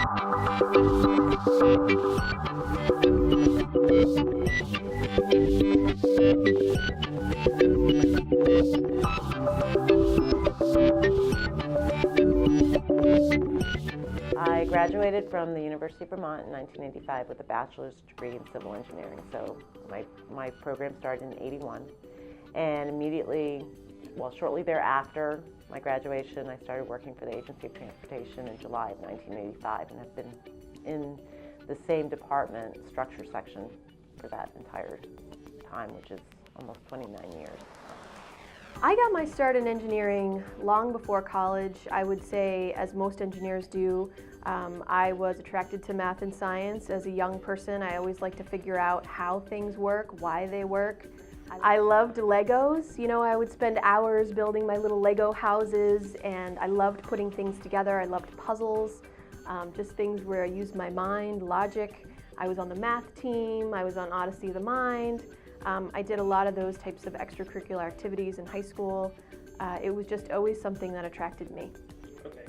I graduated from the University of Vermont in 1985 with a bachelor's degree in civil engineering. So my program started in '81, and immediately, well, shortly thereafter my graduation, I started working for the Agency of Transportation in July of 1985, and have been in the same department, structure section, for that entire time, which is almost 29 years. I got my start in engineering long before college. I would say, as most engineers do, I was attracted to math and science. As a young person, I always liked to figure out how things work, why they work. I loved Legos. You know, I would spend hours building my little Lego houses, and I loved putting things together. I loved puzzles, just things where I used my mind, logic. I was on the math team. I was on Odyssey of the Mind. I did a lot of those types of extracurricular activities in high school. It was just always something that attracted me. Okay.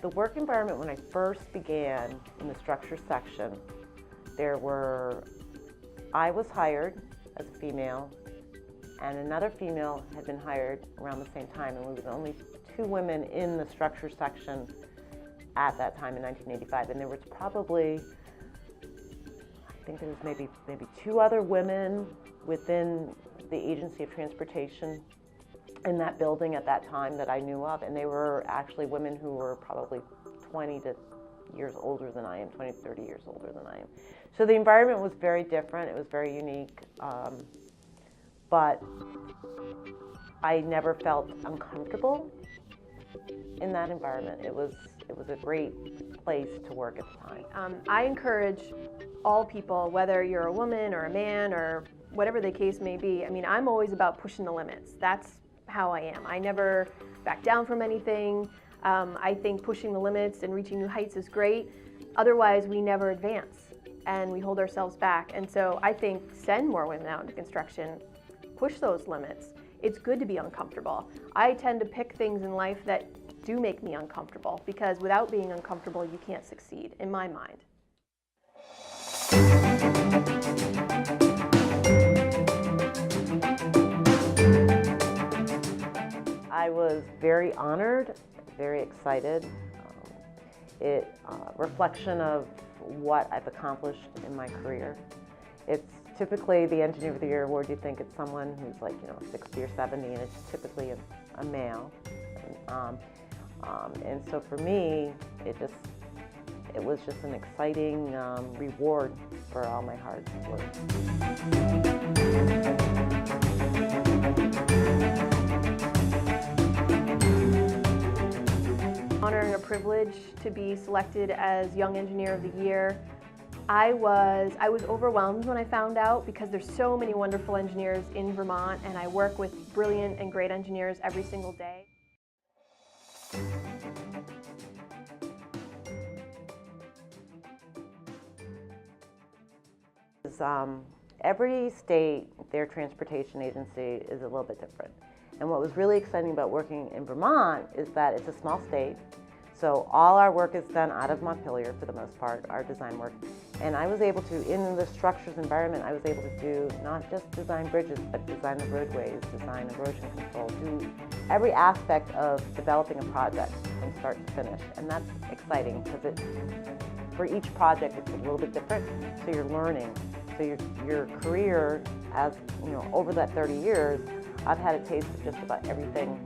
The work environment when I first began in the structure section, I was hired as a female, and another female had been hired around the same time, and we were the only two women in the structure section at that time in 1985, and there was probably, I think there was maybe two other women within the Agency of Transportation in that building at that time that I knew of, and they were actually women who were probably 20 years older than I am, 20 to 30 years older than I am. So the environment was very different, it was very unique, but I never felt uncomfortable in that environment. It was a great place to work at the time. I encourage all people, whether you're a woman or a man or whatever the case may be, I mean, I'm always about pushing the limits. That's how I am. I never back down from anything. I think pushing the limits and reaching new heights is great. Otherwise, we never advance and we hold ourselves back. And so I think send more women out into construction, push those limits. It's good to be uncomfortable. I tend to pick things in life that do make me uncomfortable, because without being uncomfortable, you can't succeed, in my mind. I was very honored, very excited. It's a reflection of what I've accomplished in my career. It's typically the Engineer of the Year award, you think it's someone who's like, 60 or 70, and it's typically a male. And so for me, it was just an exciting reward for all my hard work. Honor and a privilege to be selected as Young Engineer of the Year. I was overwhelmed when I found out, because there's so many wonderful engineers in Vermont, and I work with brilliant and great engineers every single day. Every state, their transportation agency is a little bit different. And what was really exciting about working in Vermont is that it's a small state, so all our work is done out of Montpelier for the most part, our design work. And I was able to, in the structures environment, I was able to do not just design bridges, but design the roadways, design erosion control, do every aspect of developing a project from start to finish. And that's exciting, because for each project it's a little bit different, so you're learning. So your career, as over that 30 years, I've had a taste of just about everything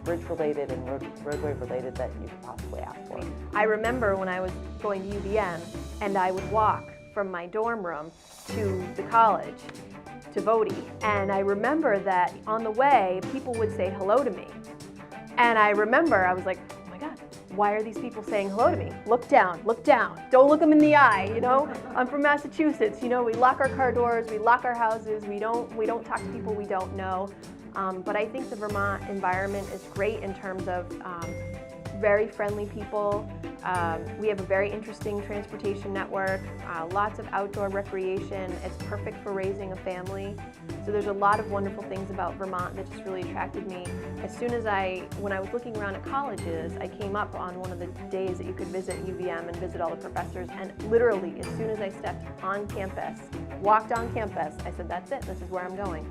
bridge-related and roadway related that you could possibly ask for. I remember when I was going to UVM, and I would walk from my dorm room to the college, to Vody, and I remember that on the way, people would say hello to me. And I remember, I was like, oh my God, why are these people saying hello to me? Look down, don't look them in the eye, I'm from Massachusetts, we lock our car doors, we lock our houses, we don't talk to people we don't know. But I think the Vermont environment is great in terms of very friendly people. We have a very interesting transportation network, lots of outdoor recreation. It's perfect for raising a family. So there's a lot of wonderful things about Vermont that just really attracted me. As soon as when I was looking around at colleges, I came up on one of the days that you could visit UVM and visit all the professors, and literally as soon as I stepped on campus, walked on campus, I said, that's it, this is where I'm going.